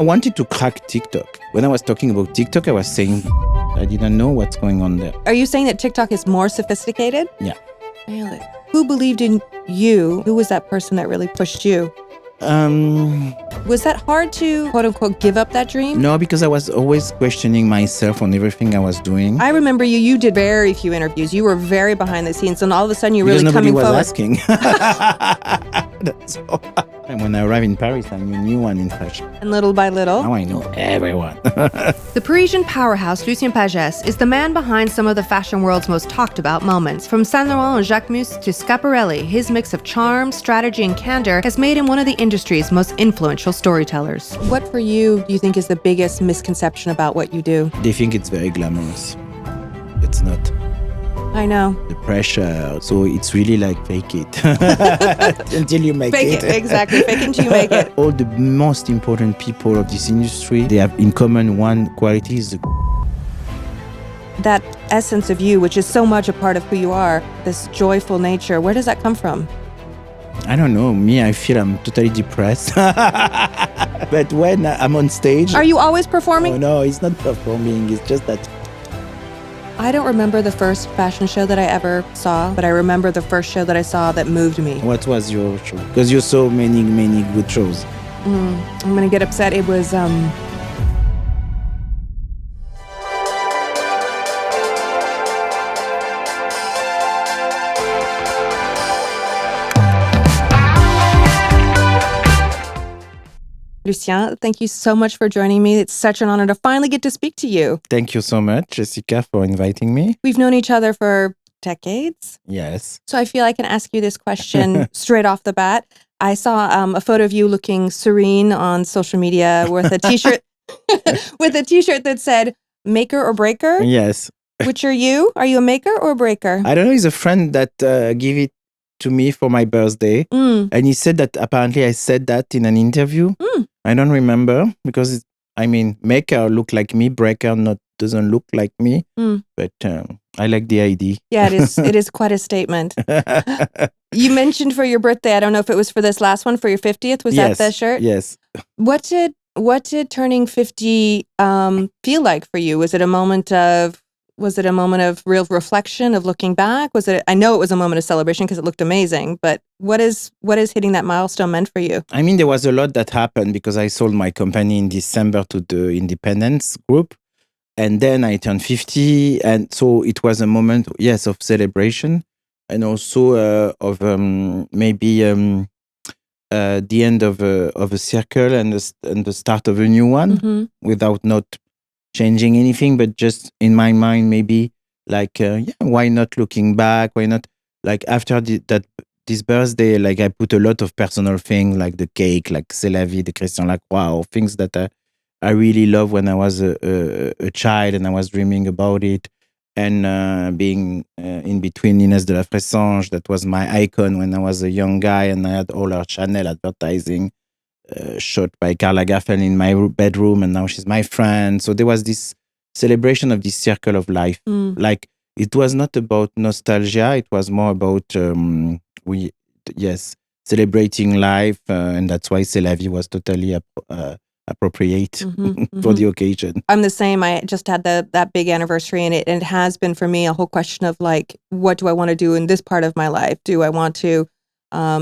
I wanted to crack TikTok. When I was talking about TikTok, I was saying I didn't know what's going on there. Are you saying that TikTok is more sophisticated? Yeah. Really? Who believed in you? Who was that person that really pushed you? Was that hard to, quote unquote, give up that dream? No, because I was always questioning myself on everything I was doing. I remember you did very few interviews. You were very behind the scenes, and all of a sudden you're Because really nobody coming was forward. asking. That's all. And when I arrived in Paris, I knew no one in fashion. And little by little. Now I know everyone. The Parisian powerhouse Lucien Pagès is the man behind some of the fashion world's most talked about moments. From Saint Laurent and Jacquemus to Schiaparelli, his mix of charm, strategy, and candor has made him one of the industry's most influential storytellers. What for you do you think is the biggest misconception about what you do? They think it's very glamorous. It's not. I know. The pressure. So it's really like fake it until you make Fake it, exactly. Fake it until you make it. All the most important people of this industry, they have in common one quality is that essence of you, which is so much a part of who you are, this joyful nature, where does that come from? I don't know. Me, I feel I'm totally depressed. But when I'm on stage... Are you always performing? Oh, no, it's not performing. It's just that... I don't remember the first fashion show that I ever saw, but I remember the first show that I saw that moved me. What was your show? Because you saw many, many good shows. I'm going to get upset. It was... Lucien, thank you so much for joining me. It's such an honor to finally get to speak to you. Thank you so much, Jessica, for inviting me. We've known each other for decades. Yes. So I feel I can ask you this question straight off the bat. I saw a photo of you looking serene on social media with a t-shirt with a t-shirt that said maker or breaker. Yes. Which are you? Are you a maker or a breaker? I don't know. It's a friend that gave it to me for my birthday. And he said that apparently I said that in an interview. I don't remember because, maker look like me, breaker doesn't look like me. But I like the idea. Yeah, it is quite a statement. You mentioned for your birthday, I don't know if it was for this last one, for your 50th, was that the shirt? Yes. What did turning 50 feel like for you? Was it a moment of real reflection, of looking back? I know it was a moment of celebration because it looked amazing, but what is hitting that milestone meant for you? There was a lot that happened because I sold my company in December to the Independence Group. And then I turned 50. And so it was a moment, yes, of celebration and also of maybe the end of a circle and the start of a new one without not changing anything, but just in my mind, maybe like, why not looking back? Why not like after this birthday, like I put a lot of personal things like the cake, like C'est la vie de Christian Lacroix, or things that I really loved when I was a child and I was dreaming about it. And being in between Inès de la Fressange, that was my icon when I was a young guy, and I had all her Chanel advertising. Shot by Karl Lagerfeld in my bedroom, and now she's my friend. So there was this celebration of this circle of life. Like it was not about nostalgia; it was more about celebrating life, and that's why C'est la vie was totally appropriate for the occasion. I'm the same. I just had that big anniversary, and it has been for me a whole question of like, what do I want to do in this part of my life? Do I want to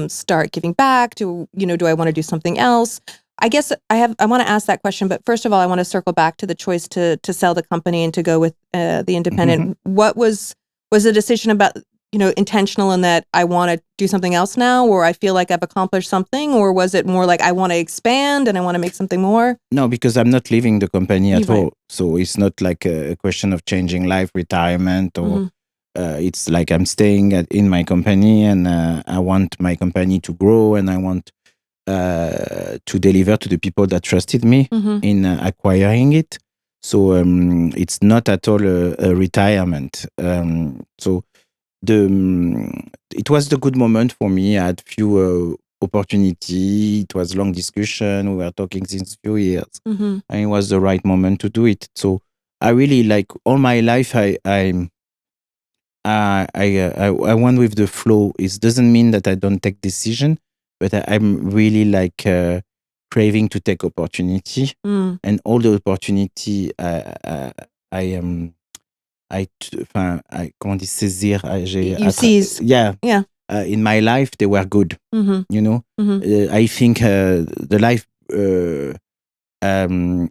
start giving back? Do I want to do something else? I guess I want to ask that question, but first of all, I want to circle back to the choice to sell the company and to go with the independent. What was the decision about, intentional in that I want to do something else now, or I feel like I've accomplished something, or was it more like I want to expand and I want to make something more? No, because I'm not leaving the company at all. So it's not like a question of changing life, retirement, or it's like I'm staying in my company, and I want my company to grow, and I want to deliver to the people that trusted me in acquiring it. So it's not at all a retirement. So it was the good moment for me. I had few opportunity. It was long discussion. We were talking since few years, and it was the right moment to do it. So I really like all my life. I went with the flow. It doesn't mean that I don't take decision, but I'm really like craving to take opportunity, Mm. and all the opportunity comment on dit saisir, You seize. yeah, Yeah. in my life they were good, Mm-hmm. you know. Mm-hmm. I think the life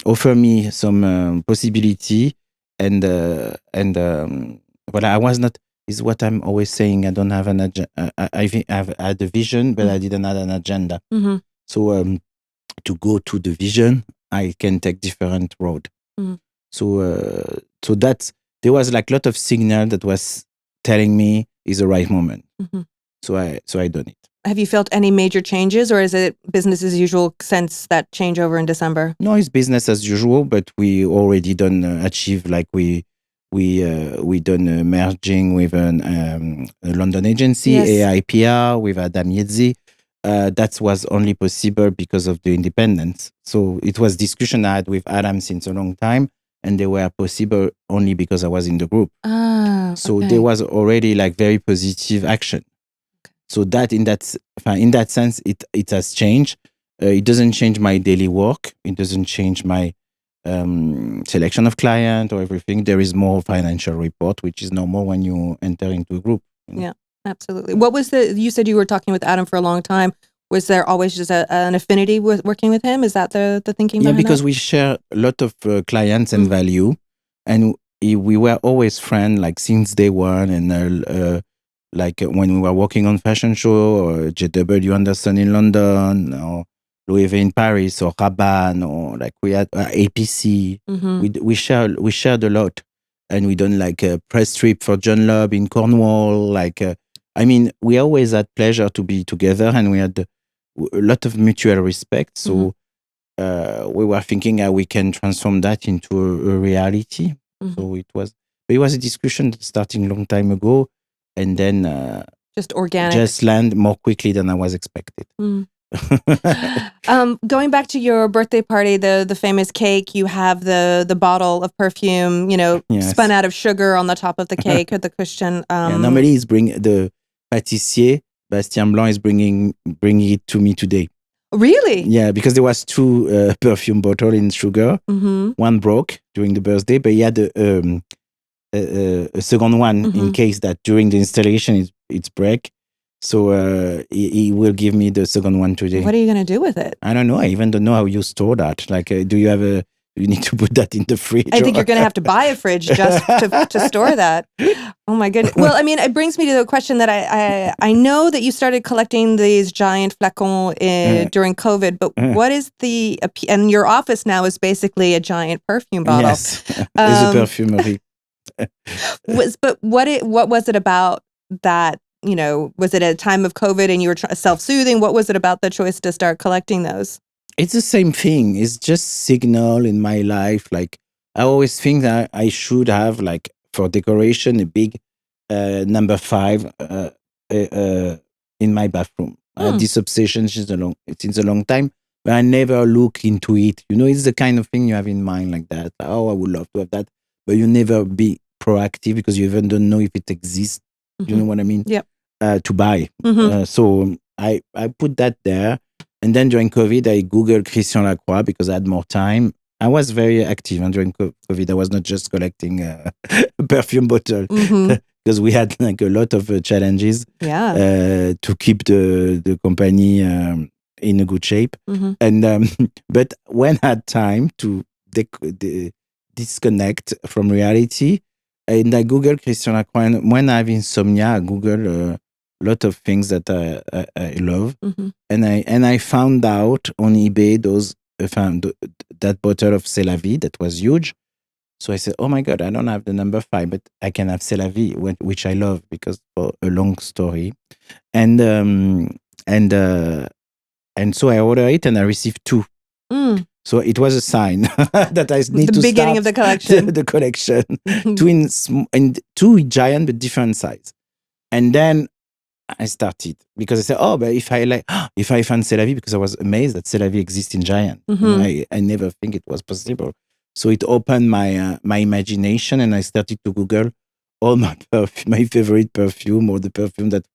offer me some possibility, and well, I was not, is what I'm always saying. I don't have an agenda. I've had a vision, but I didn't have an agenda. Mm-hmm. So to go to the vision, I can take different road. Mm-hmm. So that's, there was like a lot of signal that was telling me is the right moment. Mm-hmm. So I done it. Have you felt any major changes, or is it business as usual since that changeover in December? No, it's business as usual, but we already done achieve, like we done merging with a London agency, Yes. AIPR, with Adam Yedzi. That was only possible because of the independence. So it was discussion I had with Adam since a long time, and they were possible only because I was in the group. So Okay. there was already like very positive action. So that in that sense, it has changed. It doesn't change my daily work. It doesn't change my selection of client or everything. There is more financial report, which is normal when you enter into a group. You know? Yeah, absolutely. What was you said you were talking with Adam for a long time. Was there always just an affinity with working with him? Is that the thinking behind because that? we share a lot of clients and value, and we were always friends, like since day one, and like when we were working on fashion show, or JW Anderson in London, or Louis V in Paris, or Rabanne, or like we had APC. We shared a lot, and we done like a press trip for John Lobb in Cornwall. Like I mean, we always had pleasure to be together, and we had a lot of mutual respect. So we were thinking how we can transform that into a reality. So it was a discussion starting a long time ago, and then just organic, just land more quickly than I was expected. Going back to your birthday party, the famous cake, you have the bottle of perfume, Yes. spun out of sugar on the top of the cake, or the cushion. Normally he's the pâtissier Bastien Blanc is bringing it to me today. Really? Yeah, because there was 2 perfume bottle in sugar. One broke during the birthday, but he had a second one in case that during the installation it's break. So he will give me the second one today. What are you going to do with it? I don't know. I even don't know how you store that. Like, do you have you need to put that in the fridge? I think you're going to have to buy a fridge just to store that. Oh my goodness. Well, I mean, it brings me to the question that I know that you started collecting these giant flacons during COVID, but what is and your office now is basically a giant perfume bottle. Yes, it's a perfumery. But what was it about that? Was it at a time of COVID and you were self-soothing? What was it about the choice to start collecting those? It's the same thing. It's just signal in my life. Like I always think that I should have, like, for decoration, a big number 5 in my bathroom. I had this obsession since a long time, but I never look into it. It's the kind of thing you have in mind like that. Oh, I would love to have that, but you never be proactive because you even don't know if it exists. You know what I mean? Yep. To buy. So I put that there. And then during COVID, I Googled Christian Lacroix because I had more time. I was very active during COVID. I was not just collecting a perfume bottle because we had like a lot of challenges to keep the company in a good shape. And but when I had time to disconnect from reality, and I Googled Christian Lacroix. And when I have insomnia, I Google a lot of things that I love, and I found out on eBay that bottle of C'est la Vie that was huge. So I said, "Oh my God, I don't have the number 5, but I can have C'est la Vie, which I love because for a long story." And so I ordered it, and I received 2. So it was a sign that I need to beginning start of the collection. the collection. 2 giant but different size, and then I started because I said, "Oh, but if I find C'est la Vie," because I was amazed that C'est la Vie exists in giant. I never think it was possible. So it opened my imagination, and I started to Google all my favorite perfume, or the perfume that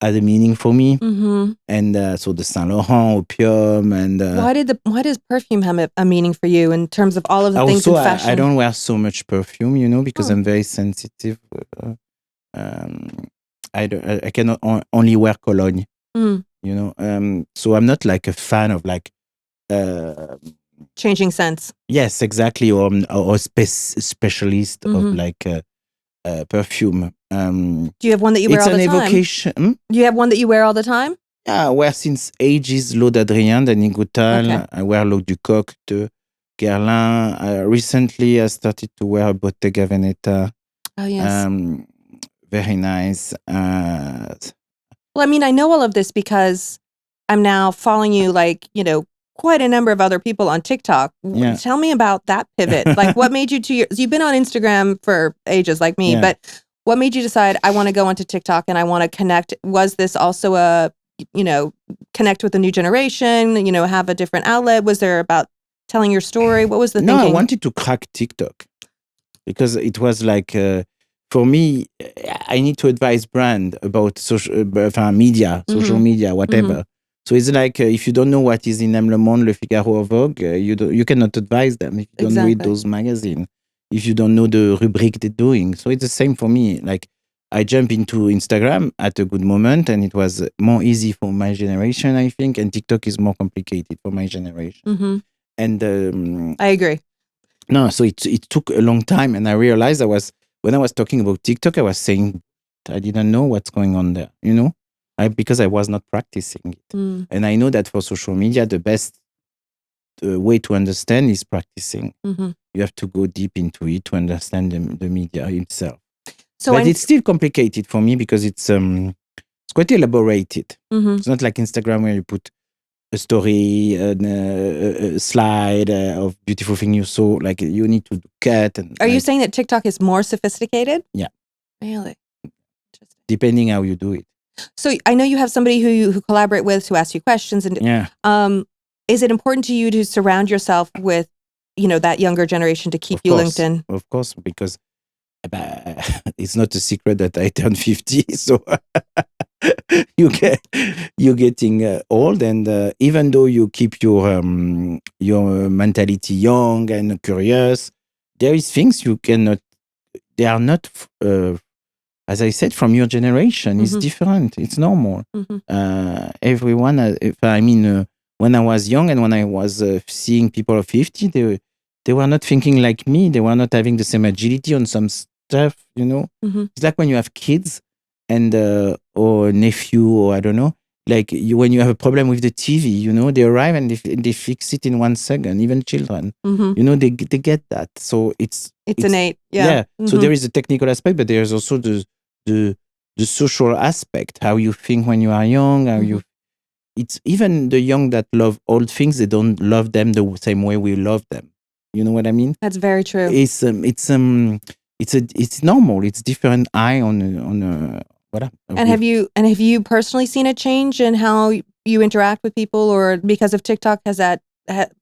had a meaning for me. Mm-hmm. And so the Saint Laurent, opium, and Why does perfume have a meaning for you in terms of all of the things also in fashion? I don't wear so much perfume, you know, because Oh. I'm very sensitive. I cannot only wear cologne, Mm. you know. So I'm not like a fan of like Changing scents. yes, exactly, or specialist of like perfume. Do you have one that you wear It's all an the time? evocation. Do you have one that you wear all the time? Yeah, I wear since ages L'Eau d'Adrien, Danny Goutal. Okay. I wear L'Eau du Coq de Guerlain. Recently, I started to wear Bottega Veneta. Oh, yes. Very nice. Well, I mean, I know all of this because I'm now following you, like, you know, quite a number of other people on TikTok. Yeah. Tell me about that pivot. Like, what made you 2 years? You've been on Instagram for ages, like me, Yeah. but what made you decide I want to go onto TikTok and I want to connect? Was this also a, you know, connect with the new generation? You know, have a different outlet? Was there about telling your story? What was the No, thinking? I wanted to crack TikTok because it was like for me, I need to advise brand about social media, social media, whatever. So it's like if you don't know what is in Le Monde, Le Figaro, or Vogue, you cannot advise them if you don't read those magazines. If you don't know the rubric they're doing, so it's the same for me. Like I jump into Instagram at a good moment, and it was more easy for my generation, I think, and TikTok is more complicated for my generation. And I agree. no, so it took a long time, and I realized when I was talking about TikTok, I was saying I didn't know what's going on there, you know, because I was not practicing it. And I know that for social media, the best way to understand is practicing. You have to go deep into it to understand the media itself. But it's still complicated for me because it's quite elaborated. It's not like Instagram where you put a story, a slide of beautiful thing you saw. Like you need to cut. And are you saying that TikTok is more sophisticated? Yeah. Really? Interesting. Depending how you do it. So I know you have somebody who you collaborate with who asks you questions, and is it important to you to surround yourself with, you know, that younger generation to keep you linked in? Of course, because it's not a secret that I turned 50, so you're getting old, and even though you keep your mentality young and curious, there is things you cannot. They are not, as I said, from your generation. It's different. It's normal. Everyone. When I was young and when I was seeing people of 50, they were not thinking like me. They were not having the same agility on some stuff. You know, it's like when you have kids and or nephew, or I don't know, like when you have a problem with the TV, you know, they arrive and they fix it in 1 second. Even children, you know, they get that. So it's innate. So there is a technical aspect, but there's also the social aspect. How you think when you are young. How you. It's even the young that love old things. They don't love them the same way we love them. You know what I mean? That's very true. It's normal. It's different eye on what. And have you personally seen a change in how you interact with people, or because of TikTok, has that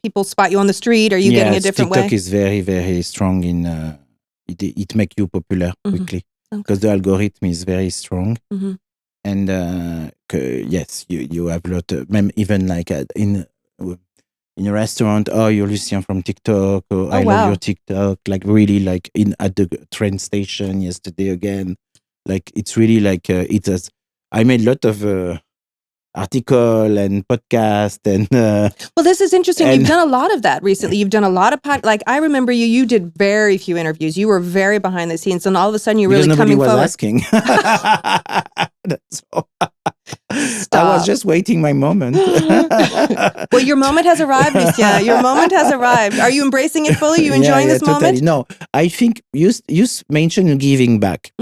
people spot you on the street? Are you getting a different TikTok way? is very, very strong in it make you popular quickly because the algorithm is very strong. And yes, you have a lot of, even like in a restaurant, oh, you're Lucien from TikTok, or I love your TikTok, like really like at the train station yesterday again. Like it's really like I made a lot of article and podcast and well, this is interesting. You've done a lot of that recently. You've done a lot of like I remember you did very few interviews. You were very behind the scenes, and all of a sudden you're really coming forward. Asking. That's all. I was just waiting my moment. Well, your moment has arrived, Lucien. Your moment has arrived. Are you embracing it fully? You enjoying this moment? No, I think you mentioned giving back.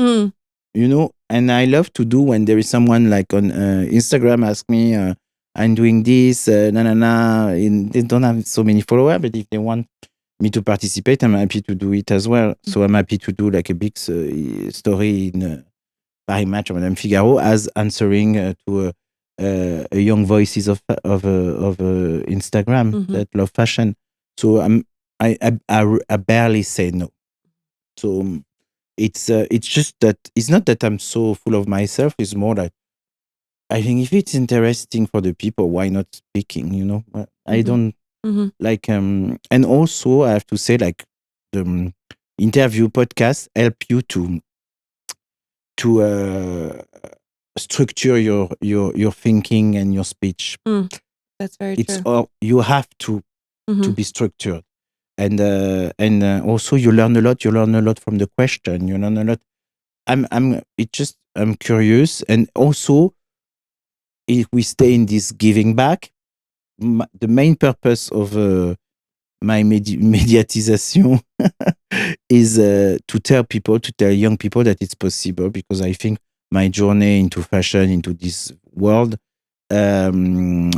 You know, and I love to do when there is someone like on Instagram ask me, I'm doing this, they don't have so many followers, but if they want me to participate, I'm happy to do it as well. So I'm happy to do like a big story in Paris Match or Madame Figaro as answering to a young voices of Instagram that love fashion. So I barely say no. So it's just that it's not that I'm so full of myself. It's more like I think if it's interesting for the people, why not speaking? I Mhm. don't Mhm. like. And also, I have to say, like the interview podcasts help you to structure your thinking and your speech. Mm. That's very It's true. all you have to Mhm. be structured, and also you learn a lot. You learn a lot from the question. You learn a lot. I'm curious, and also if we stay in this giving back, the main purpose of my mediatization is to tell young people that it's possible, because I think my journey into fashion, into this world, can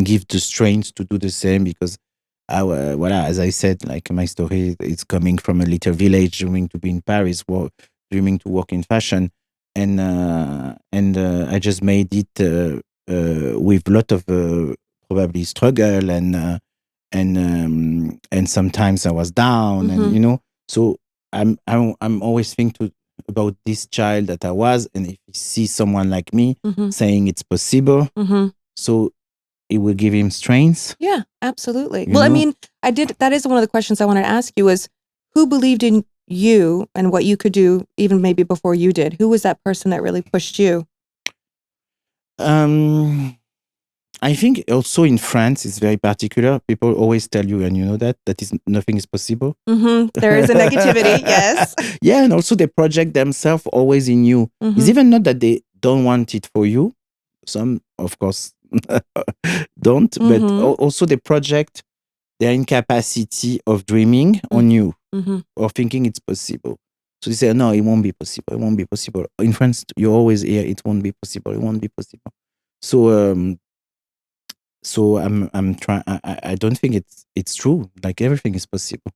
give the strength to do the same, because voilà, as I said, like my story is coming from a little village, dreaming to be in Paris, dreaming to work in fashion, and I just made it with a lot of probably struggle, and sometimes I was down, and Mhm. so I'm always thinking about this child that I was, and if he sees someone like me Mhm. saying it's possible, Mhm. so it will give him strength, Yeah, absolutely. you Well, I know. mean, that is one of the questions I wanted to ask you was who believed in you and what you could do even maybe before you did? Who was that person that really pushed you? Um, I think also in France it's very particular. People always tell you, and you know that is nothing is possible. There is a negativity, yes. Yeah, and also they project themselves always in you. It's Mhm. even not that they don't want it for you. Some, of course, don't, but Mhm. also they project their incapacity of dreaming Mm. on you, Mhm. or thinking it's possible. So they say, no, it won't be possible. It won't be possible. In France, you always hear it won't be possible. It won't be possible. So I'm trying. I don't think it's true. Like everything is possible.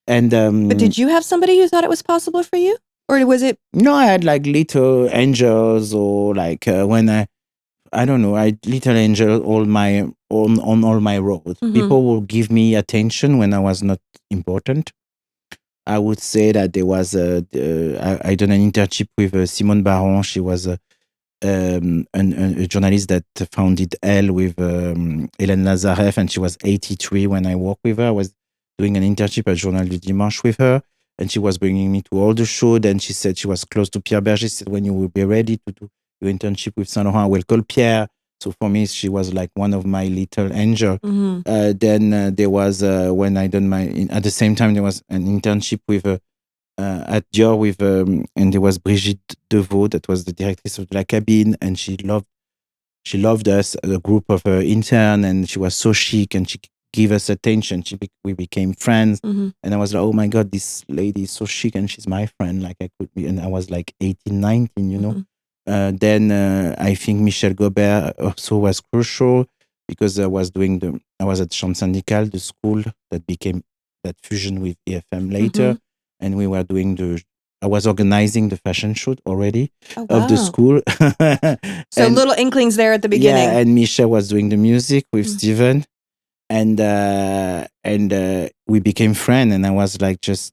And But did you have somebody who thought it was possible for you? Or was it no, I had like little angels, or like when I don't know, I had little angel on all my roads. Mhm. People will give me attention when I was not important. I would say that there was I done an internship with Simone Baron. She was a journalist that founded Elle with Hélène Lazareff, and she was 83 when I worked with her. I was doing an internship at Journal du Dimanche with her, and she was bringing me to all the shows. Then she said she was close to Pierre Berger. She said, when you will be ready to do your internship with Saint Laurent, I will call Pierre. So for me, she was like one of my little angels. Mhm. Then there was when I done at the same time there was an internship with at Dior with and there was Brigitte Deveau, that was the directrice of La Cabine, and she loved us, a group of intern, and she was so chic, and she gave us attention. We became friends, Mhm. and I was like, oh my god, this lady is so chic, and she's my friend. Like I could be, and I was like 18, 19, you know. Mhm. Then I think Michel Gobert also was crucial, because I was at Champ Syndical, the school that became that fusion with EFM later, Mhm. and we were doing I was organizing the fashion shoot already Oh, of the wow. school. So And little inklings there at the yeah, beginning. and Misha was doing the music with Mm. Steven, and we became friends. And I was like just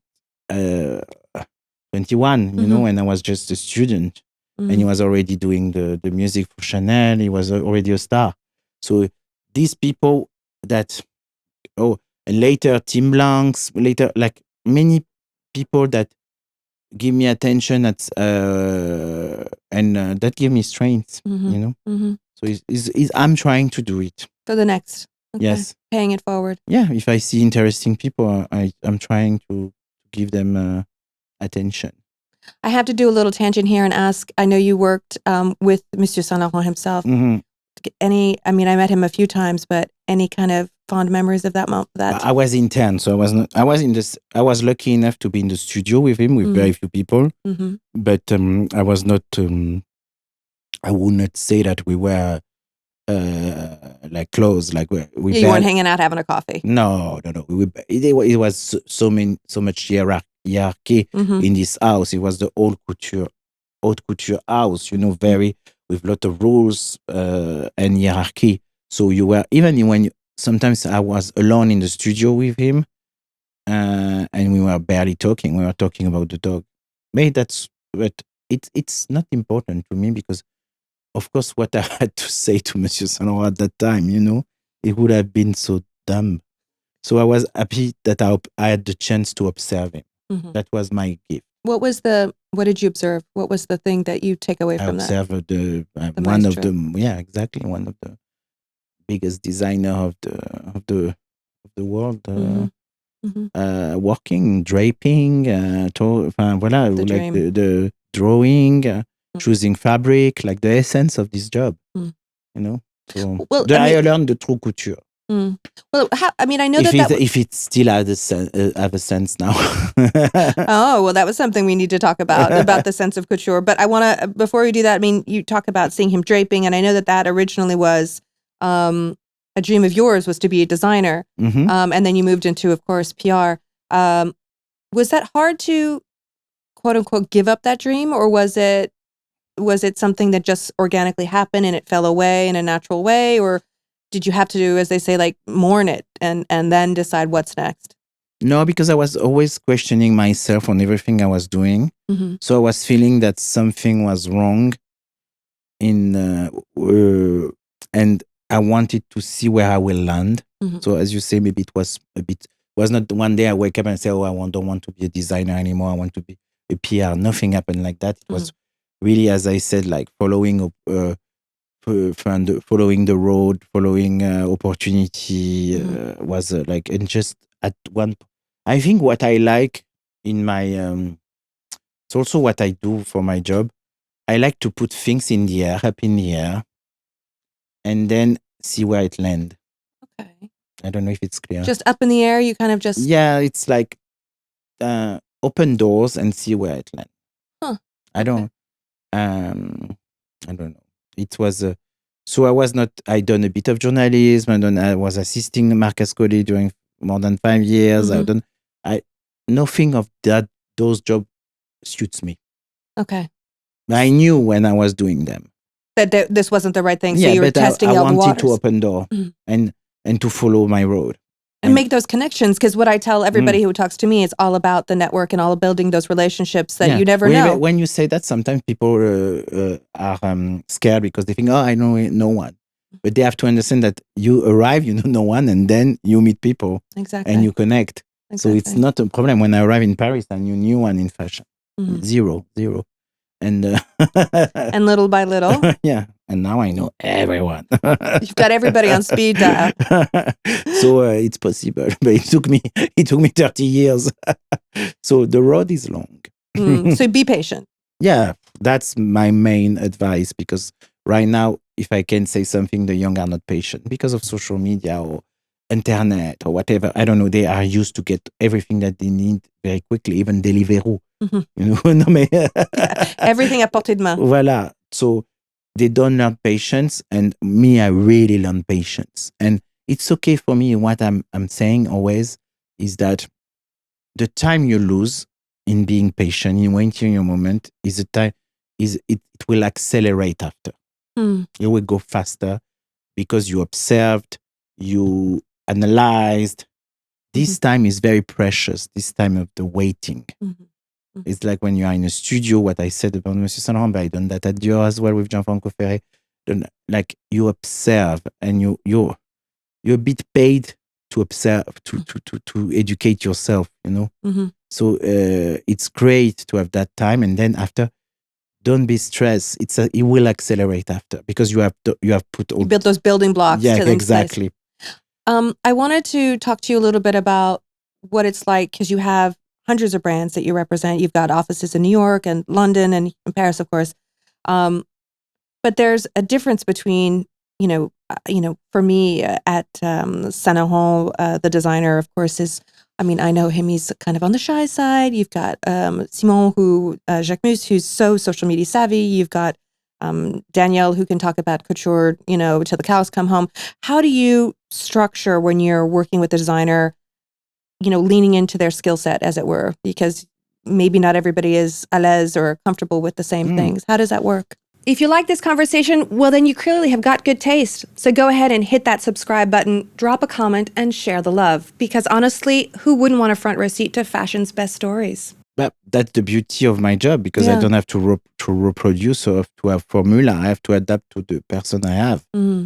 uh, 21, Mhm. and I was just a student. And he Mhm. was already doing the music for Chanel. He was already a star. So these people that and later Tim Blancs, later like many people that give me attention and that give me strength, Mhm. Mhm. So I'm trying to do it. For the next. Okay. Yes. Paying it forward. Yeah. If I see interesting people, I'm trying to give them attention. I have to do a little tangent here and ask, I know you worked with Monsieur Saint Laurent himself. Mhm. I mean, I met him a few times, but any kind of fond memories of that moment? I was intern, so I was not. I was in this. I was lucky enough to be in the studio with him, with very few people. Mm-hmm. But I was not. I would not say that we were like close. Like we Yeah, you weren't barely. hanging out having a coffee. No, no, no. It was so much hierarchy Mm-hmm. in this house. It was the haute couture house. Mm-hmm. Very with lot of rules and hierarchy. So you were even when sometimes I was alone in the studio with him, and we were barely talking. We were talking about the dog. Maybe but it's not important to me, because of course, what I had to say to Monsieur Saint Laurent at that time, it would have been so dumb. So I was happy that I had the chance to observe him. Mhm. That was my gift. What did you observe? What was the thing that you take away I from that? observed The one of maestro. exactly, one of the biggest designer of the world, Mhm. Mhm. working, draping, voilà, The like dream. the drawing, Mm. choosing fabric, like the essence of this job, Mm. So Well, I learned the true couture. Well, I know If that. if it still has have a sense now. Oh, well, that was something we need to talk about the sense of couture. But I want to, before we do that, I mean, you talk about seeing him draping, and I know that originally was a dream of yours, was to be a designer. Mhm. And then you moved into, of course, PR. Was that hard to, quote unquote, give up that dream, or was it something that just organically happened and it fell away in a natural way, or did you have to do, as they say, like mourn it and then decide what's next? No, because I was always questioning myself on everything I was doing. Mm-hmm. So I was feeling that something was wrong and I wanted to see where I will land. Mm-hmm. So as you say, maybe it was not one day I wake up and say, oh, don't want to be a designer anymore. I want to be a PR. Nothing happened like that. It was really, as I said, like following following the road, following opportunity, was like, and just at one. I think what I like in my, it's also what I do for my job. I like to put things in the air, up in the air, and then see where it lands. Okay. I don't know if it's clear. Just up in the air, you kind of just. Yeah, it's like open doors and see where it lands. Huh. I don't know. It was so I was not. I done a bit of journalism. I was assisting Marcus Coley during more than 5 years. Mm-hmm. Nothing of that. Those jobs suits me. Okay. I knew when I was doing them That this wasn't the right thing, so yeah, you were but testing I out the wanted waters. to open door and to follow my road and make those connections, because what I tell everybody who talks to me is all about the network and all of building those relationships that you never know. When you say that, sometimes people are scared because they think, oh, I know no one. But they have to understand that you arrive, you know no one, and then you meet people. Exactly. And you connect. Exactly. So it's not a problem. When I arrived in Paris, I knew no one in fashion. Zero. And and little by little. Yeah. And now I know everyone. You've got everybody on speed dial. So it's possible, but it took me 30 years. So the road is long. So be patient. Yeah, that's my main advice, because right now, if I can say something, the young are not patient because of social media or internet or whatever. I don't know. They are used to get everything that they need very quickly, even Deliveroo. No, mais everything à portée de main. Voilà. So they don't learn patience, and me, I really learn patience. And it's okay for me. What I'm saying always is that the time you lose in being patient, in waiting your moment, is a time it will accelerate after. It will go faster because you observed, you analyzed. This time is very precious. This time of the waiting. It's like when you are in a studio, what I said about Monsieur Saint Laurent, but I done that at Dior as well with Gianfranco Ferré. Like you observe and you're a bit paid to observe, to educate yourself, So it's great to have that time, and then after, don't be stressed. It will accelerate after, because you have put all. You build those building blocks. Yeah, to exactly. I wanted to talk to you a little bit about what it's like, because you have hundreds of brands that you represent. You've got offices in New York and London and Paris, of course. But there's a difference between, for me at Saint Laurent, the designer, of course, is, I know him. He's kind of on the shy side. You've got Simon, Jacquemus, who's so social media savvy. You've got Danielle, who can talk about couture, till the cows come home. How do you structure when you're working with a designer, leaning into their skill set, as it were? Because maybe not everybody is à l'aise or comfortable with the same things. How does that work? If you like this conversation, well, then you clearly have got good taste. So go ahead and hit that subscribe button, drop a comment, and share the love. Because honestly, who wouldn't want a front row seat to fashion's best stories? But that's the beauty of my job, because I Yeah. don't have to reproduce or to have formula. I have to adapt to the person I have.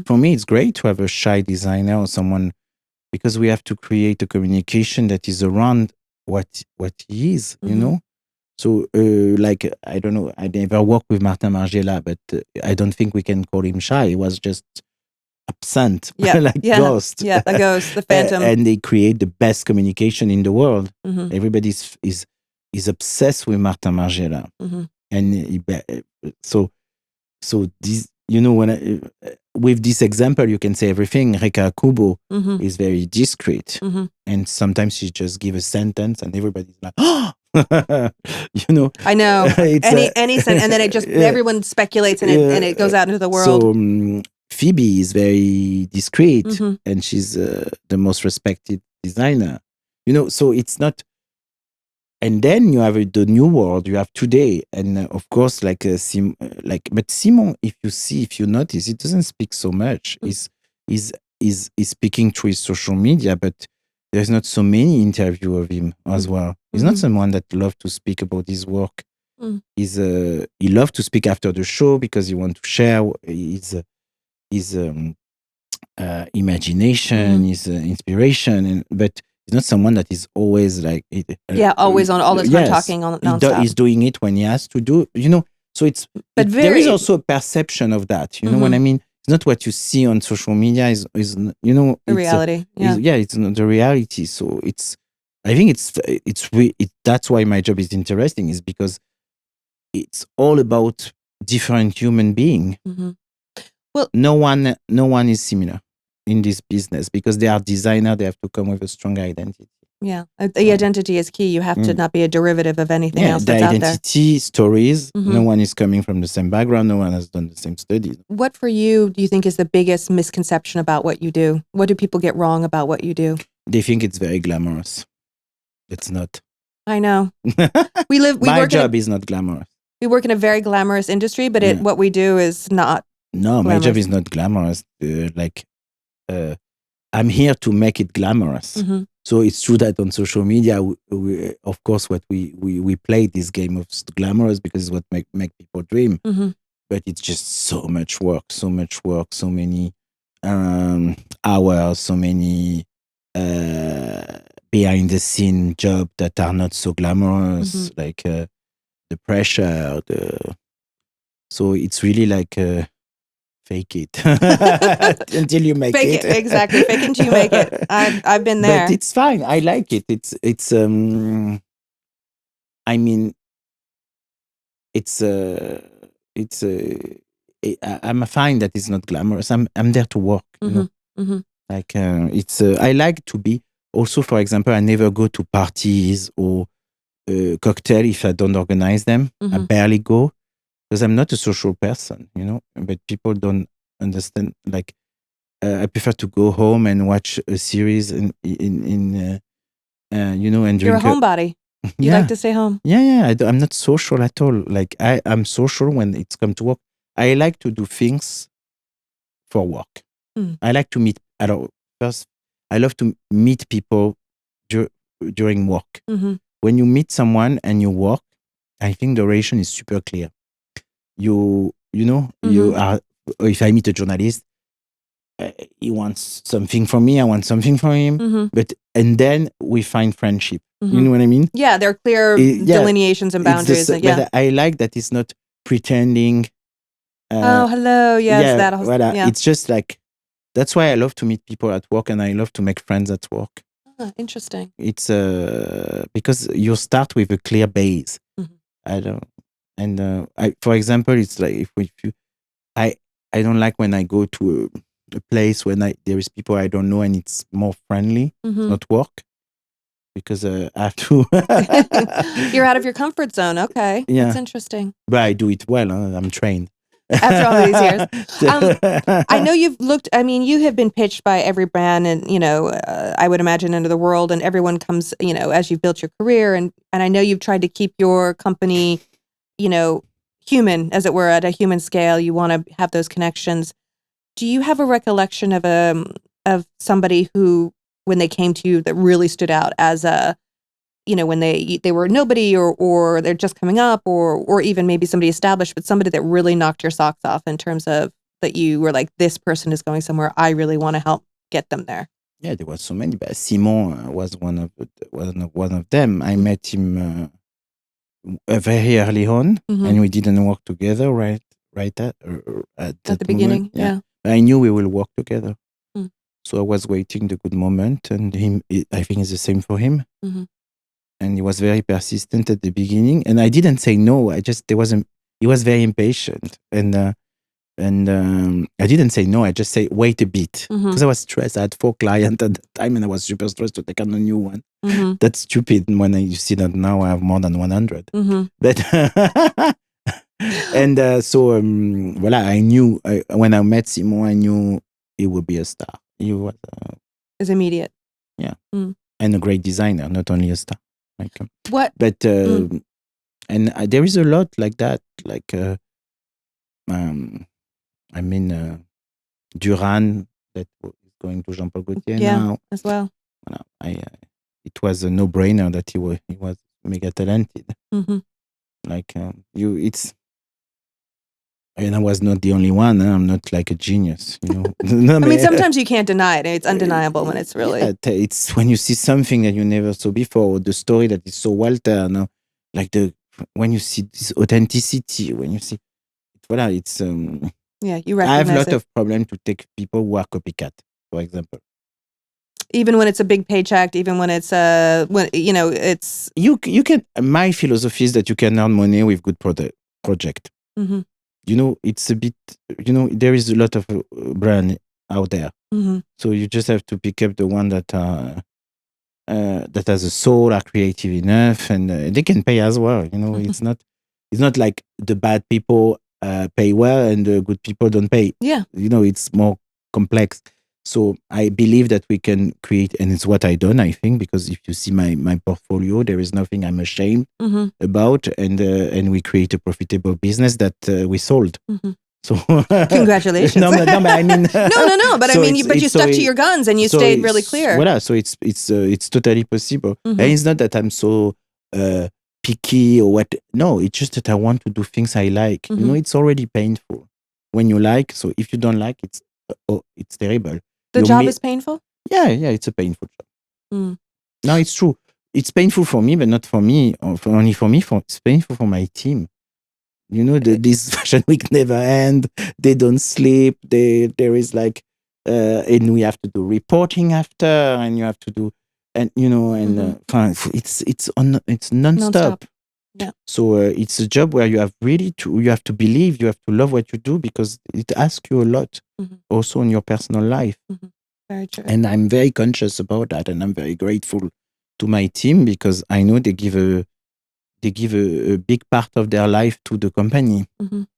For me, it's great to have a shy designer or someone, because we have to create a communication that is around what he is, you know? So, like, I don't know, I never worked with Martin Margiela, but I don't think we can call him shy. He was just absent, Yeah. like ghost. Yeah, the ghost, the phantom. And they create the best communication in the world. Mm-hmm. Everybody is obsessed with Martin Margiela. Mm-hmm. And so this, you know, when with this example, you can say everything. Reka Kubo is very discreet, and sometimes she just give a sentence, and everybody's like, "Oh," you know. I know. Any and then it just everyone speculates, and it goes out into the world. So Phoebe is very discreet, and she's the most respected designer. You know, so it's not. And then you have the new world you have today, and of course, but Simon, if you notice, it doesn't speak so much. He's speaking through his social media, but there's not so many interviews of him as well. He's not someone that loves to speak about his work. He loves to speak after the show because he wants to share his imagination, his inspiration, but he's not someone that is always like always on all the time talking on nonstop. He's doing it when he has to do, you know. So there is also a perception of that, you know what I mean? It's not what you see on social media is you know, the reality. It's not the reality. So I think that's why my job is interesting, is because it's all about different human being. Well, no one is similar in this business, because they are designer. They have to come with a strong identity. Yeah, the identity is key. You have to not be a derivative of anything else that's out there. The identity, stories. No one is coming from the same background. No one has done the same studies. What for you do you think is the biggest misconception about what you do? What do people get wrong about what you do? They think it's very glamorous. It's not. I know. My job is not glamorous. We work in a very glamorous industry, but what we do is not. No, my job is not glamorous. I'm here to make it glamorous. So it's true that on social media, we of course, what we play this game of glamorous because it's what make people dream. But it's just so much work, so many hours, so many behind the scene jobs that are not so glamorous, like the pressure. So it's really like. Fake it until you make it. Fake it, exactly. Fake it until you make it. I've been there. But it's fine. I like it. I mean, I'm fine that it's not glamorous. I'm there to work. You know? Like I like to be. Also, for example, I never go to parties or cocktail if I don't organize them. I barely go. Because I'm not a social person, you know, but people don't understand. Like, I prefer to go home and watch a series you know, and you're a homebody. You like to stay home. Yeah. I'm not social at all. Like, I'm social when it's come to work. I like to do things for work. I like to meet. First, I love to meet people during work. When you meet someone and you work, I think the relation is super clear. You know, you are. If I meet a journalist, he wants something from me, I want something from him. And then we find friendship. You know what I mean? Yeah, there are clear delineations and boundaries. But I like that it's not pretending. Oh, hello. Yes, that. Yeah. It's just like, that's why I love to meet people at work, and I love to make friends at work. Interesting. It's because you start with a clear base. I don't. And for example, it's like I don't like when I go to a place when there is people I don't know and it's more friendly, not work, because I have to. You're out of your comfort zone. Okay, that's interesting. But I do it well. I'm trained. After all these years, I know you've looked. I mean, you have been pitched by every brand, and you know, I would imagine into the world, and everyone comes. You know, as you've built your career, and I know you've tried to keep your company, you know, human, as it were, at a human scale. You want to have those connections. Do you have a recollection of somebody who, when they came to you, that really stood out as a when they were nobody or they're just coming up or even maybe somebody established, but somebody that really knocked your socks off in terms of that you were like, this person is going somewhere. I really want to help get them there. Yeah, there was so many, but Simon was one of them. I met him very early on, and we didn't work together right at the beginning. Yeah. I knew we will work together, so I was waiting the good moment, and I think it's the same for him. And he was very persistent at the beginning, and I didn't say no. He was very impatient, and I didn't say no. I just say wait a bit because I was stressed. I had 4 clients at the time, and I was super stressed to take on a new one. That's stupid when you see that now I have more than 100. But and so voila, I knew when I met Simon, I knew he would be a star. He was it's immediate. Yeah, and a great designer, not only a star. What? But and there is a lot like that, like I mean Duran that is going to Jean-Paul Gaultier now as well. It was a no-brainer that he was mega talented. Like and I was not the only one. I'm not like a genius, No, I mean, sometimes you can't deny it. It's undeniable when it's really. Yeah, it's when you see something that you never saw before, or the story that is so well done, like when you see this authenticity, when you see, voila, it's yeah, you recognize I have a lot it. of problem to take people who are copycat, for example. Even when it's a big paycheck, even when it's it's you can. My philosophy is that you can earn money with good project. It's a bit. There is a lot of brand out there, so you just have to pick up the one that has a soul, are creative enough, and they can pay as well. It's not like the bad people pay well and the good people don't pay. Yeah, it's more complex. So I believe that we can create, and it's what I done, I think, because if you see my portfolio, there is nothing I'm ashamed about, and we create a profitable business that we sold. So congratulations. No, but I mean, no. But so I mean, you stuck to your guns and you stayed really clear. Voilà, so it's totally possible, and it's not that I'm so picky or what. No, it's just that I want to do things I like. It's already painful when you like. So if you don't like, it's terrible. The job is painful? Yeah, it's a painful job. No, it's true. It's painful for me, but not for me, only for me. It's painful for my team. This fashion week never end. They don't sleep. There is like, and we have to do reporting after, and you have to do, and it's non-stop. Yeah. So it's a job where you have to believe, you have to love what you do, because it asks you a lot, also in your personal life. Very true. And I'm very conscious about that, and I'm very grateful to my team, because I know they give a big part of their life to the company.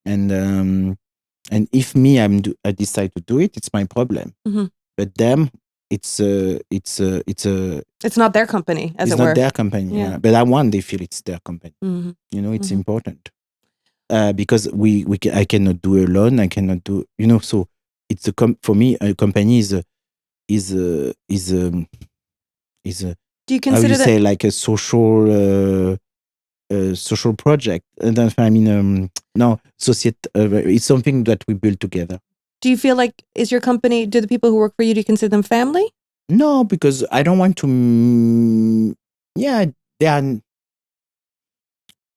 And if I decide to do it, it's my problem. But them, it's not their company, as it were. It's not their company. Yeah. But I want they feel it's their company. It's important, because I cannot do alone. I cannot do. So it's for me, a company is a. Do you consider that? Say like a social project? And I mean, no, society. It's something that we build together. Do you feel like, do the people who work for you, do you consider them family? No, because I don't want to. Yeah, they are.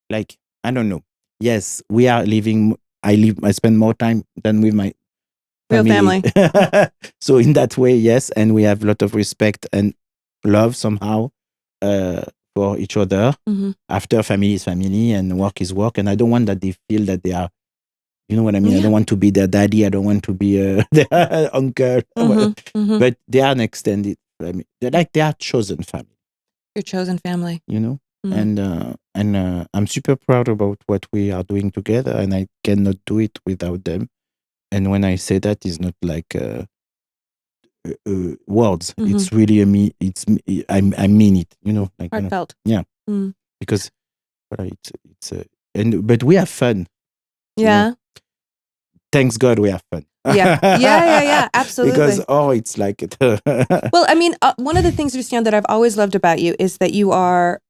Like, I don't know. Yes, we are living. I spend more time than with my real family. So in that way, yes, and we have a lot of respect and love somehow for each other. After family is family and work is work, and I don't want that they feel that they are. You know what I mean? Yeah. I don't want to be their daddy. I don't want to be their uncle. But they are an extended family. They are chosen family. Your chosen family. And I'm super proud about what we are doing together, and I cannot do it without them. And when I say that, it's not like words. It's really I mean it. Like heartfelt. Yeah. Because but we have fun. Yeah. Thanks God we have fun. Yeah, absolutely. Because it's like it. Well, I mean, one of the things, Lucien, that I've always loved about you is that you are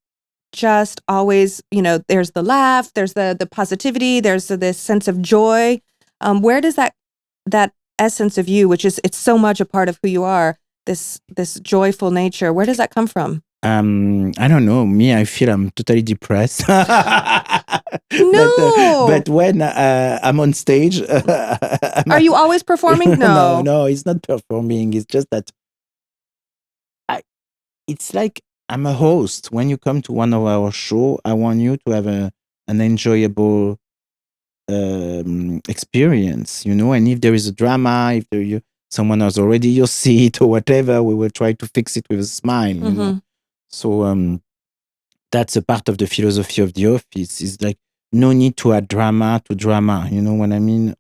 just always, there's the laugh, there's the positivity, there's this sense of joy. Where does that essence of you, which is, it's so much a part of who you are, this joyful nature, where does that come from? I don't know. Me, I feel I'm totally depressed. No. But when I'm on stage, are you always performing? No. No, it's not performing. It's just that it's like I'm a host. When you come to one of our show, I want you to have an enjoyable experience, And if there is a drama, if someone has already your seat or whatever, we will try to fix it with a smile, Mm-hmm. So that's a part of the philosophy of the office. It's like no need to add drama to drama. You know what I mean?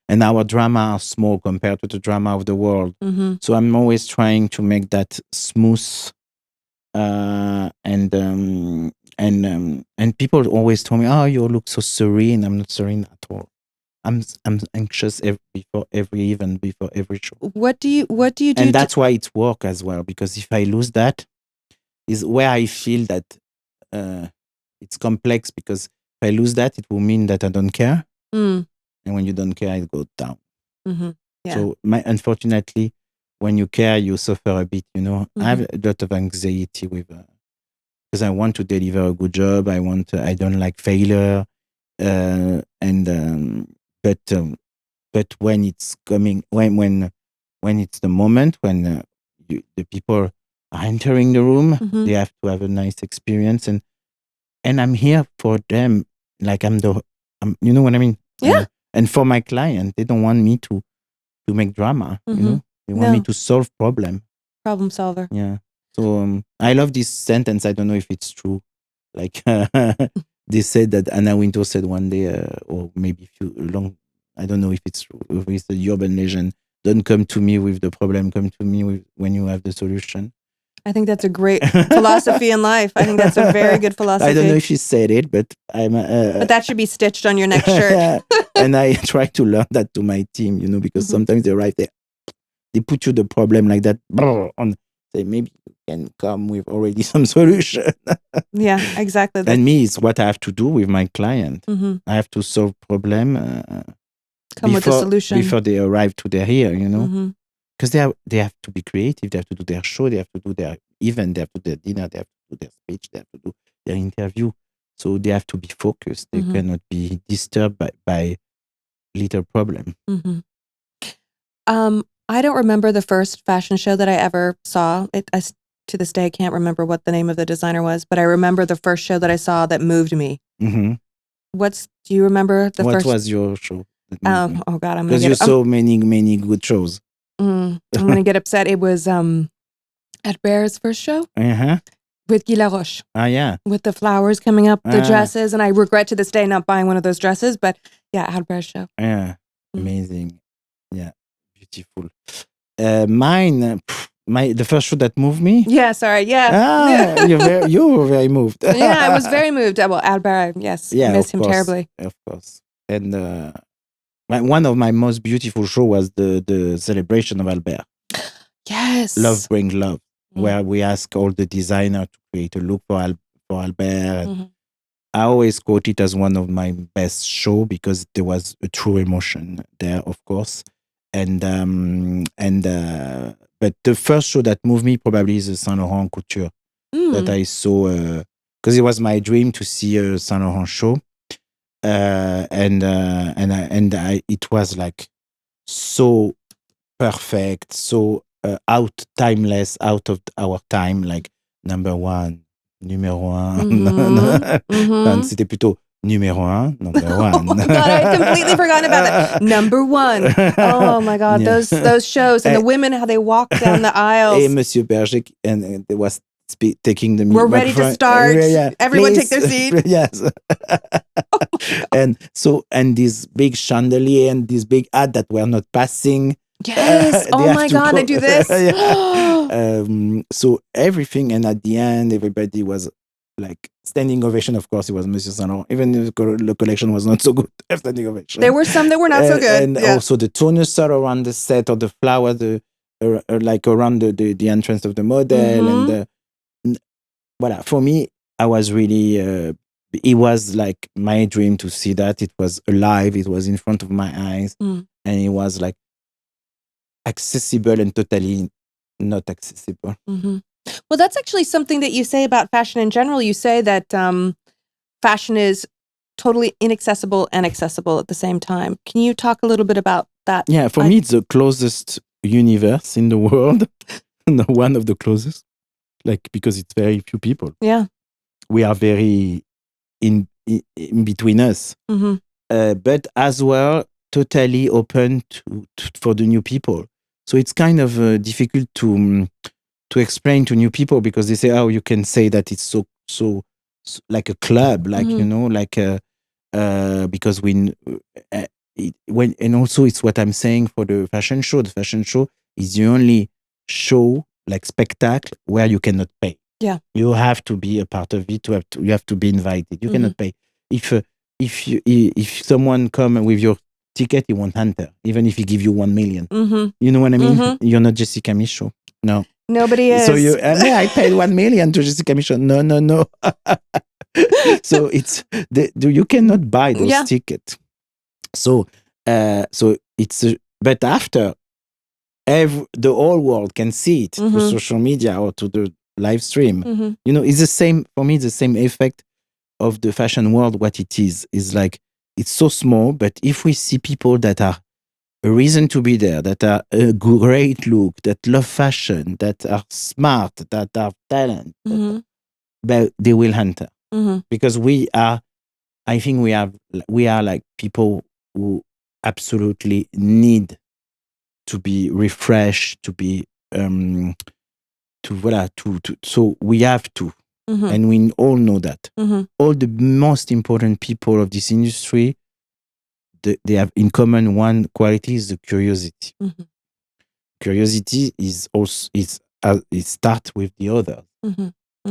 And our drama are small compared to the drama of the world. Mm-hmm. So I'm always trying to make that smooth. And people always tell me, "Oh, you look so serene." I'm not serene at all. I'm anxious before every event, before every show. What do you do? And that's why it's work as well. Because if I lose that, is where I feel that it's complex. Because if I lose that, it will mean that I don't care. Mm. And when you don't care, it goes down. Mm-hmm. Yeah. So unfortunately, when you care, you suffer a bit. Mm-hmm. I have a lot of anxiety with. Because I want to deliver a good job. I don't like failure, but when it's coming, when it's the moment when the people are entering the room, Mm-hmm. they have to have a nice experience, and I'm here for them. Like you know what I mean? Yeah. And for my client, they don't want me to make drama. Mm-hmm. They want me to solve problem solver. Yeah. So I love this sentence. I don't know if it's true. Like they said that Anna Wintour said one day, or maybe I don't know if it's true. If it's a urban legend. Don't come to me with the problem. Come to me when you have the solution. I think that's a great philosophy in life. I think that's a very good philosophy. I don't know if she said it, but but that should be stitched on your next shirt. And I try to learn that to my team, because sometimes they arrive there, they put you the problem like that on. Say maybe you can come with already some solution. Yeah, exactly. And me, it's what I have to do with my client. Mm-hmm. I have to solve problem. Come with a solution before they arrive to their here. Mm-hmm. Because they have to be creative. They have to do their show. They have to do their event. They have to do their dinner. They have to do their speech. They have to do their interview. So they have to be focused. They cannot be disturbed by little problem. Mm-hmm. I don't remember the first fashion show that I ever saw. To this day, I can't remember what the name of the designer was, but I remember the first show that I saw that moved me. Mm-hmm. Do you remember the first? What was your show? Oh God, because you saw many good shows. I'm gonna get upset. It was Albert's first show with Guy Laroche. Yeah, with the flowers coming up, the dresses, and I regret to this day not buying one of those dresses. But yeah, Albert's show. Yeah, amazing. Yeah, beautiful. Mine. The first show that moved me. Yeah, sorry. Yeah. You were very moved. Yeah, I was very moved. Well, Albert, yes, I miss him terribly. Of course. And one of my most beautiful show was the celebration of Albert. Yes. Love Bring Love, where we ask all the designer to create a look for Albert. I always quote it as one of my best show because there was a true emotion there, of course. But the first show that moved me probably is the Saint Laurent couture that I saw because it was my dream to see a Saint Laurent show, it was like so perfect, so timeless, out of our time, like numéro 1. C'était plutôt numéro 1, number 1. Oh my God, I had completely forgotten about that. Number 1. Oh my God, those shows and the women, how they walk down the aisles. And Monsieur Berger, and they was taking the We're ready to start. Everyone please, take their seat. Yes. And this big chandelier and this big ad that were not passing. Yes. Oh my God, they do this. So everything, and at the end, everybody was like standing ovation. Of course, it was Monsieur Saint Laurent. Even if the collection was not so good, standing ovation. There were some that were not so good. And also the tournesol around the set, or the flower, like around the entrance of the model, and voilà. For me, I was really, it was like my dream to see that. It was alive. It was in front of my eyes. Mm. And it was like accessible and totally not accessible. Mm-hmm. Well, that's actually something that you say about fashion in general. You say that fashion is totally inaccessible and accessible at the same time. Can you talk a little bit about that? Yeah, for me, it's the closest universe in the world. One of the closest, like, because it's very few people. Yeah. We are very in between us. Mm-hmm. But as well, totally open for the new people. So it's kind of difficult to explain to new people, because they say, "Oh, you can say that it's so like a club, like like because when and also it's what I'm saying for the fashion show. The fashion show is the only show, like spectacle, where you cannot pay. Yeah, you have to be a part of it. You have to be invited. You cannot pay. If someone come with your ticket, he won't enter, even if he give you 1 million. You know what I mean? You're not Jessica Michault. No. Nobody is. So I paid 1 million to Jessica Michault. No. So you cannot buy those tickets. So it's but after the whole world can see it through social media or to the live stream. It's the same for me. The same effect of the fashion world. What it is like, it's so small, but if we see people that are a reason to be there, that are a great look, that love fashion, that are smart, that are talent, but they will enter. Because I think we are like people who absolutely need to be refreshed, to be so we have to, and we all know that. All the most important people of this industry, they have in common one quality: is the curiosity. Curiosity is also it starts with the other.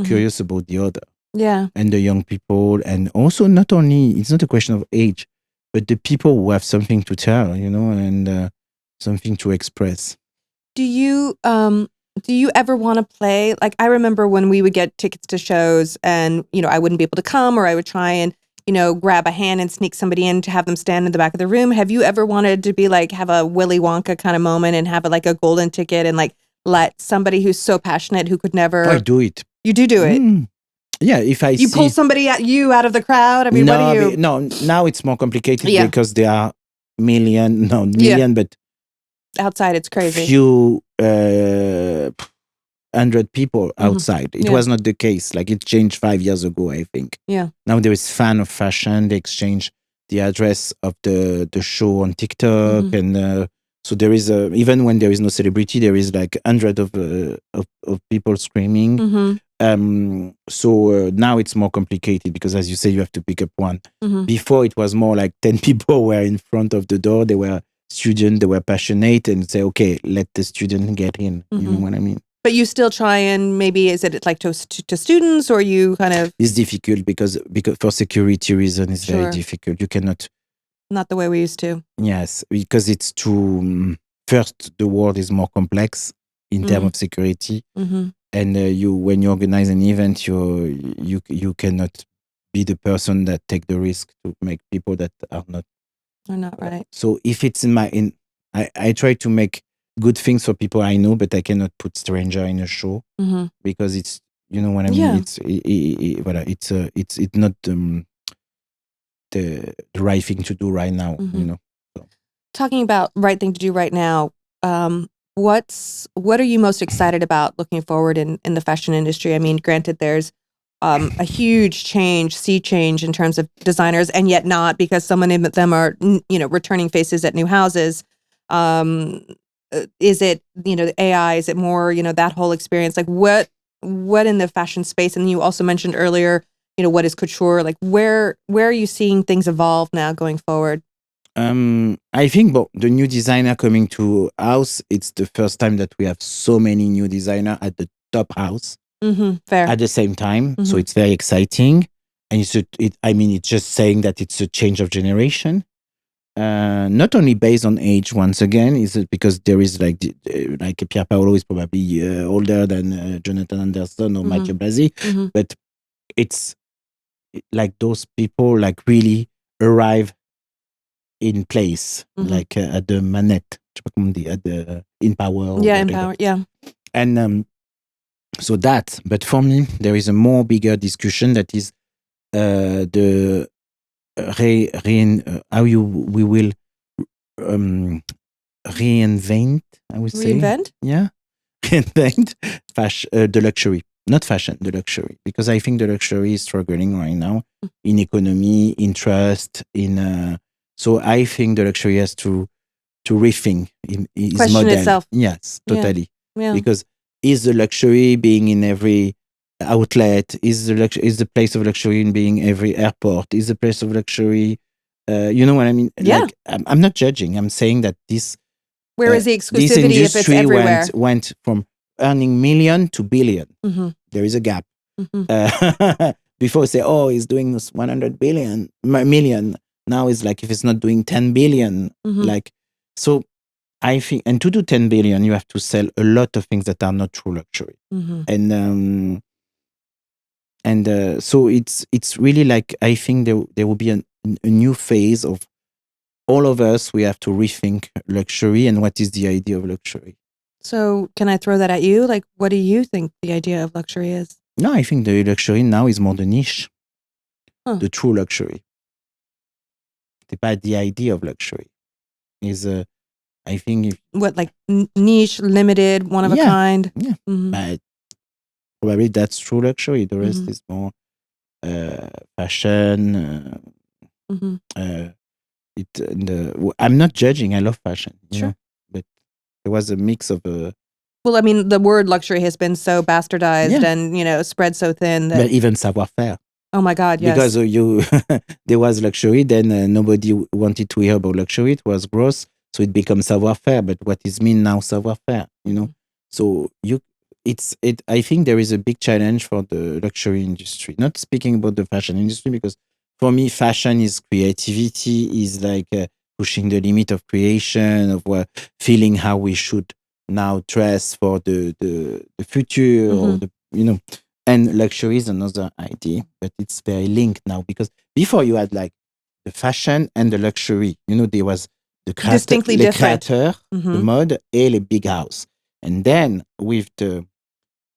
Curious about the other. Yeah. And the young people, and also not only, it's not a question of age, but the people who have something to tell, and something to express. Do you ever want to play? Like, I remember when we would get tickets to shows and, I wouldn't be able to come, or I would try and, grab a hand and sneak somebody in to have them stand in the back of the room. Have you ever wanted to be like, have a Willy Wonka kind of moment and have a golden ticket and like let somebody who's so passionate who could never... I do it. You do it? Yeah, if I see... pull somebody out of the crowd? I mean, what do you... No, now it's more complicated because there are million, but... Outside, it's crazy. Few 100 people outside. It was not the case. Like, it changed 5 years ago, I think. Yeah. Now there is fan of fashion. They exchange the address of the show on TikTok, and so there is even when there is no celebrity, there is like 100 of people screaming. So now it's more complicated because, as you say, you have to pick up one. Before it was more like 10 people were in front of the door. They were students. They were passionate, and say, okay, let the student get in. You know what I mean? But you still try and maybe, is it like to students, or you kind of... It's difficult because for security reasons, it's very difficult. You cannot... Not the way we used to. Yes, because it's too... First, the world is more complex in terms of security. And when you organize an event, you cannot be the person that take the risk to make people that are not... Are not right. So if it's I try to make good things for people I know, but I cannot put stranger in a show because it's, you know what I mean. Yeah. It's not the right thing to do right now. So. Talking about right thing to do right now, what are you most excited about looking forward in the fashion industry? I mean, granted, there's a huge sea change in terms of designers, and yet not, because so many of them are returning faces at new houses. Is it AI? Is it more that whole experience? Like what in the fashion space? And you also mentioned earlier, what is couture? Like where are you seeing things evolve now going forward? I think the new designer coming to house, it's the first time that we have so many new designers at the top house fair. At the same time. So it's very exciting, and it's just saying that it's a change of generation. Not only based on age, once again, is it because there is like Pierre Paolo is probably older than Jonathan Anderson or Michael Blasi, but it's like those people like really arrive in place, like at the manette, je sais pas comment on dit, at the in power. Or Yeah, in whatever. power. Yeah. And so that, but for me, there is a more bigger discussion that is the how we will reinvent. I would say Reinvent. yeah, reinvent fashion, the luxury, not fashion, the luxury, because I think the luxury is struggling right now in economy, in trust. So I think the luxury has to rethink his Question model. itself. Yes, totally. Yeah. Because is the luxury being in every outlet? Is the place of luxury in being every airport? Is the place of luxury? You know what I mean? Yeah. Like, I'm not judging. I'm saying that this. Where is the This exclusivity if it's industry everywhere? went from earning million to billion. There is a gap. Before say, oh, he's doing this 100 million. Now it's like if it's not doing 10 billion, like so. I think, and to do 10 billion, you have to sell a lot of things that are not true luxury, and so it's really like I think there will be a new phase of all of us. We have to rethink luxury and what is the idea of luxury. So can I throw that at you? Like, what do you think the idea of luxury is? No, I think the luxury now is more the niche, the true luxury. But the idea of luxury is I think what, like niche, limited, one of a kind. Yeah, but probably that's true luxury. The rest is more fashion. I'm not judging. I love fashion. Sure, but there was a mix of. Well, I mean, the word luxury has been so bastardized and spread so thin that. But even savoir-faire. Oh my God! Yes. Because there was luxury, then nobody wanted to hear about luxury. It was gross, so it becomes savoir-faire. But what is mean now savoir-faire? So I think there is a big challenge for the luxury industry. Not speaking about the fashion industry, because for me, fashion is creativity, is like pushing the limit of creation, of feeling how we should now dress for the future, or and luxury is another idea, but it's very linked now, because before you had like the fashion and the luxury. There was the distinctly different. Créateur, the mode, et le big house. And then with the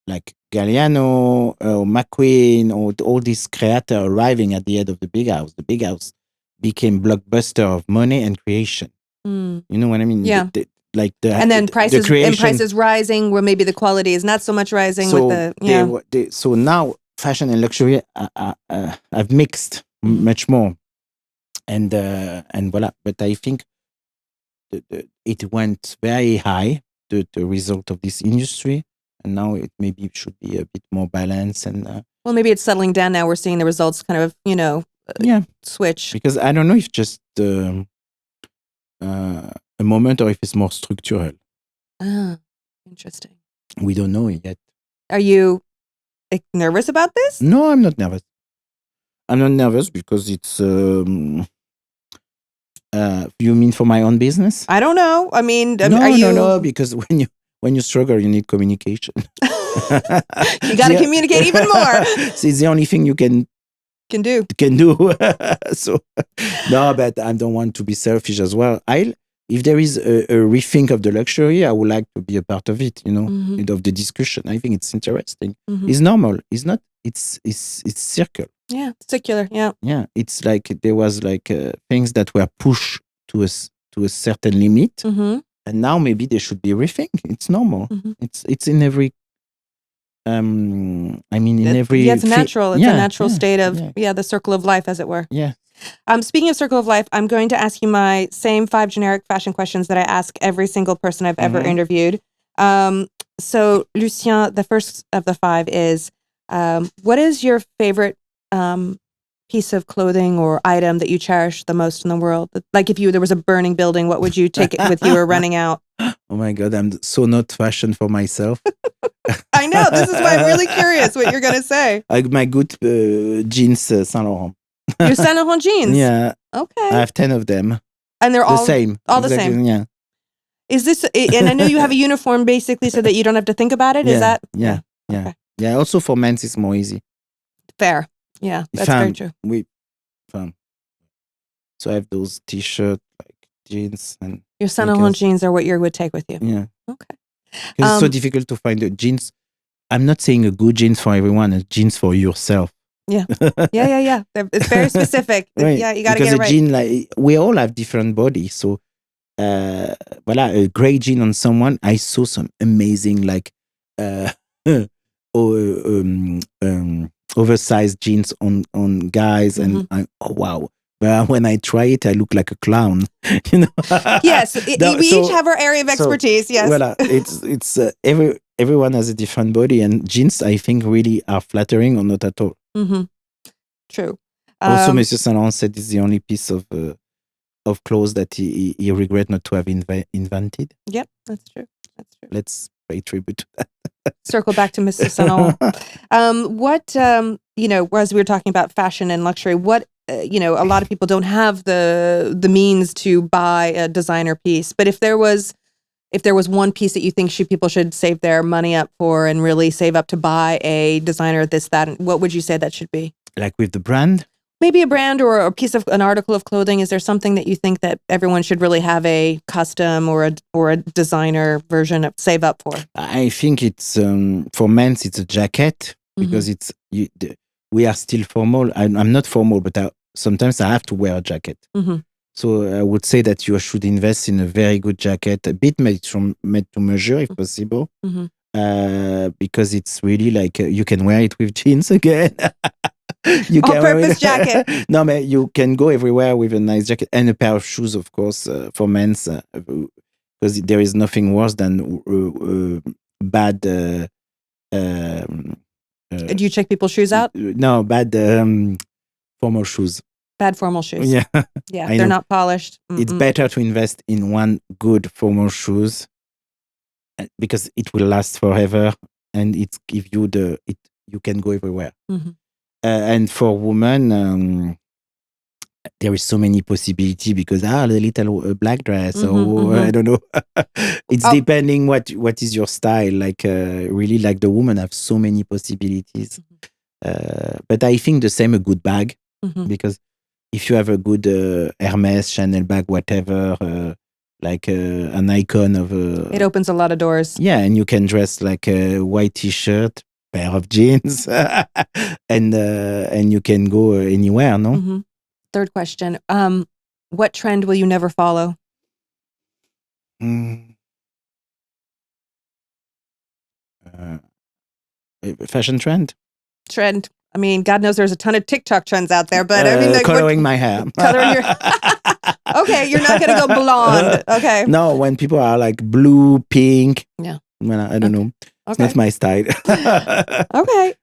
like Galliano or McQueen or all these creators arriving at the head of the big house became blockbuster of money and creation. You know what I mean? Yeah. And then prices rising, where maybe the quality is not so much rising. So so now fashion and luxury have mixed much more, and voila. But I think it went very high, the result of this industry, and now it maybe should be a bit more balanced. And well, maybe it's settling down now. We're seeing the results kind of switch, because I don't know if just a moment or if it's more structural. Ah, interesting. We don't know yet. Are you nervous about this? No, I'm not nervous. I'm not nervous because it's. You mean for my own business? I don't know. I mean, no, because when you struggle, you need communication. You got to communicate even more. So it's the only thing you can do. So no, but I don't want to be selfish as well. If there is a rethink of the luxury, I would like to be a part of it. Of the discussion. I think it's interesting. It's normal. It's not. It's circular. Yeah, it's circular. Yeah. Yeah, it's like there was like things that were pushed to a certain limit, and now maybe they should be rethink. It's normal. It's in every. In every. Yeah, it's natural. It's a natural state of the circle of life, as it were. Yeah. Speaking of circle of life, I'm going to ask you my same 5 generic fashion questions that I ask every single person I've ever interviewed. So, Lucien, the first of the 5 is, what is your favorite piece of clothing or item that you cherish the most in the world? Like if there was a burning building, what would you take with you or running out? Oh my God, I'm so not fashion for myself. I know. This is why I'm really curious what you're going to say. My good jeans, Saint Laurent. Your Saint Laurent jeans? Yeah. Okay. I have 10 of them. And they're all the same. All exactly, the same. Yeah. Is this, and I know you have a uniform basically so that you don't have to think about it. Is that? Yeah. Yeah. Okay. Yeah. Also for men's, it's more easy. Fair. Yeah, that's very true. So I have those t-shirts, like jeans and Your Saint Laurent jeans are what you would take with you. Yeah. Okay. Because it's so difficult to find the jeans. I'm not saying a good jeans for everyone, a jeans for yourself. Yeah. Yeah. It's very specific. Right. Yeah, you got to get it right. right. Jean, like, we all have different bodies. So, voilà, a gray jean on someone. I saw some amazing, like, oversized jeans on guys, and oh wow. But when I try it, I look like a clown. Yes, we each have our area of expertise. Yes. Voilà, it's everyone has a different body, and jeans, I think, really are flattering or not at all. Mm-hmm. True. Also, Monsieur Saint Laurent said it's the only piece of clothes that he regret not to have invented. Yep, that's true. Let's pay tribute to that. Circle back to Mr. Saint Laurent. What as we were talking about fashion and luxury, what a lot of people don't have the means to buy a designer piece. But if there was one piece that you think people should save their money up for and really save up to buy a designer this, that, what would you say that should be? Like with the brand? Maybe a brand or a piece of an article of clothing. Is there something that you think that everyone should really have a custom or a designer version of save up for? I think it's for men it's a jacket, because we are still formal. I'm not formal, but sometimes I have to wear a jacket. So I would say that you should invest in a very good jacket, a bit made to measure if possible, because it's really like you can wear it with jeans again. You can all-purpose jacket. No, but you can go everywhere with a nice jacket and a pair of shoes, of course, for men's, because there is nothing worse than bad. Do you check people's shoes out? No, bad formal shoes. Bad formal shoes. Yeah, they're not polished. It's better to invest in one good formal shoes, because it will last forever, and it give you you can go everywhere. And for women, there is so many possibility, because the little black dress, or I don't know. It's depending what is your style. Like really, like the women have so many possibilities. But I think the same a good bag, because if you have a good Hermes, Chanel bag, whatever, like an icon of it opens a lot of doors. Yeah, and you can dress like a white t-shirt, pair of jeans, and you can go anywhere, no? Third question. What trend will you never follow? Fashion trend? Trend. I mean, God knows there's a ton of TikTok trends out there, but I mean, like, coloring my hair. Coloring your. Okay, you're not gonna go blonde. Okay. No, when people are like blue, pink. Yeah. Well, I don't know. It's Okay. not my style. Okay.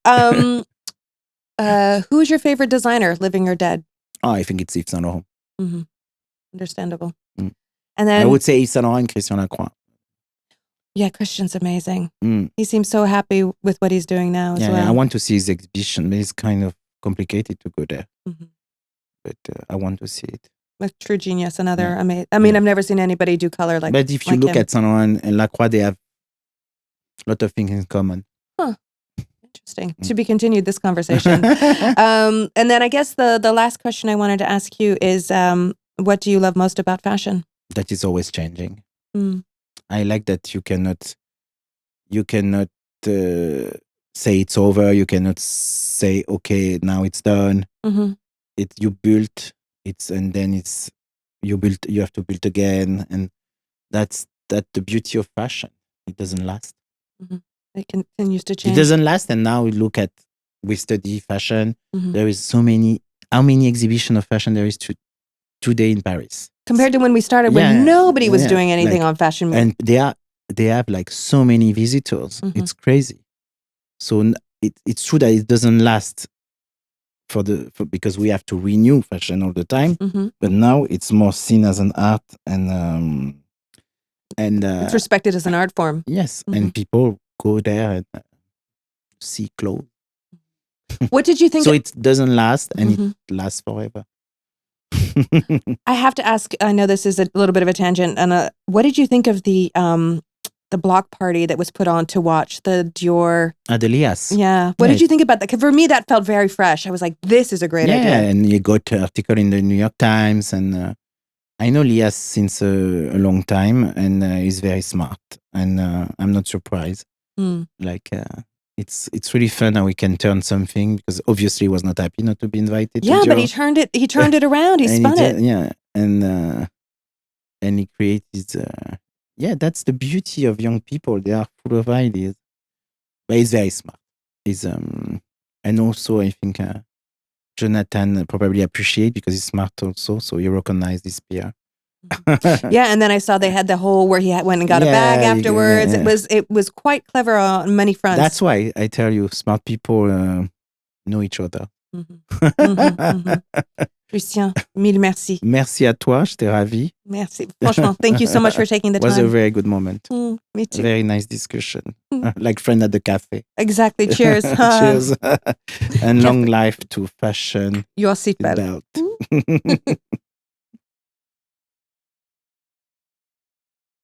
Who's your favorite designer, living or dead? Oh, I think it's Yves Saint Laurent. Understandable. And then I would say Yves Saint Laurent and Christian Lacroix. Yeah, Christian's amazing. He seems so happy with what he's doing now as well. Yeah, I want to see his exhibition, but it's kind of complicated to go there. But I want to see it. With true genius, another amazing. I mean, I've never seen anybody do color like. But if you look at Saint Laurent and Lacroix, they have a lot of things in common. Huh. Interesting. To be continued, this conversation. And then I guess the last question I wanted to ask you is, what do you love most about fashion? That is always changing. I like that you cannot say it's over. You cannot say, okay, now it's done. You built it's, and then it's you have to build again, and that's the beauty of fashion. It doesn't last. It continues to change. It doesn't last, and now we study fashion. There is so many. How many exhibitions of fashion there is today in Paris? Compared to when we started, when nobody was doing anything on fashion. And they have like so many visitors. It's crazy. So it's true that it doesn't last because we have to renew fashion all the time. But now it's more seen as an art, and it's respected as an art form. Yes, and people go there and see clothes. What did you think? So it doesn't last, and it lasts forever. I have to ask, I know this is a little bit of a tangent, and what did you think of the the block party that was put on to watch the Dior. Adelias. Yeah. What did you think about that? 'Cause for me, that felt very fresh. I was like, this is a great idea. Yeah, and you got an article in the New York Times, and I know Lias since a long time, and he's very smart, and I'm not surprised. Like, it's really fun how we can turn something, because obviously he was not happy not to be invited. Yeah, to but Dior. he turned it around. He spun it. Yeah, and he created. Yeah, that's the beauty of young people. They are full of ideas, but he's very smart. He's and also I think Jonathan probably appreciate, because he's smart also, so he recognized his peer. Yeah, and then I saw they had the whole where he went and got a bag afterwards. It was quite clever on many fronts. That's why I tell you, smart people know each other. Lucien, mille merci. Merci à toi, j'étais ravi. Merci. Franchement, thank you so much for taking the time. It was a very good moment. Me too. A very nice discussion. Like friend at the cafe. Exactly. Cheers. Cheers. And long life to fashion. Your seatbelt.